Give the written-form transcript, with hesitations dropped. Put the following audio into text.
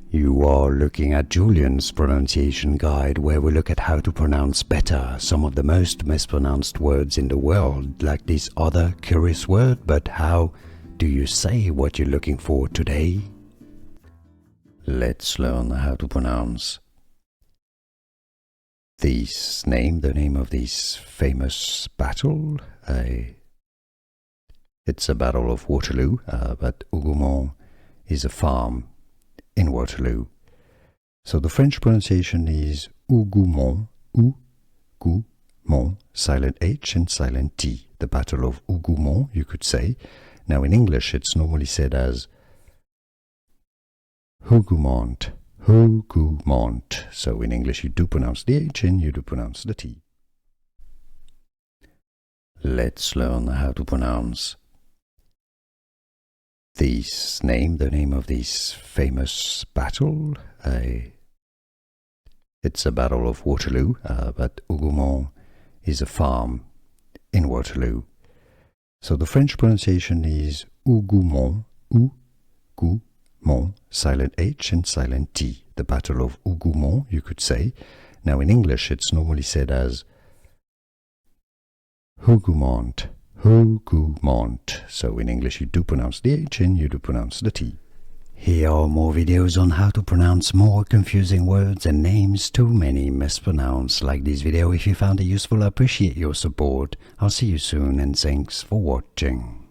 You are looking at Julian's pronunciation guide, where we look at how to pronounce better some of the most mispronounced words in the world, like this other curious word. But how do you say what you're looking for today? Let's learn how to pronounce this name, the name of this famous battle. It's a battle of Waterloo, but Hougoumont is a farm in Waterloo. So the French pronunciation is Hougoumont, Hougoumont, silent H and silent T. The Battle of Hougoumont, you could say. Now in English it's normally said as Hougoumont, Hougoumont. So in English you do pronounce the H and you do pronounce the T. Let's learn how to pronounce this name, the name of this famous battle. It's a battle of Waterloo, but Hougoumont is a farm in Waterloo. So the French pronunciation is Hougoumont, Hougoumont, silent H and silent T. The Battle of Hougoumont, you could say. Now in English it's normally said as Hougoumont, Hougoumont. So in English you do pronounce the H and you do pronounce the T. Here are more videos on how to pronounce more confusing words and names too many mispronounced. Like this video if you found it useful. I appreciate your support. I'll see you soon and thanks for watching.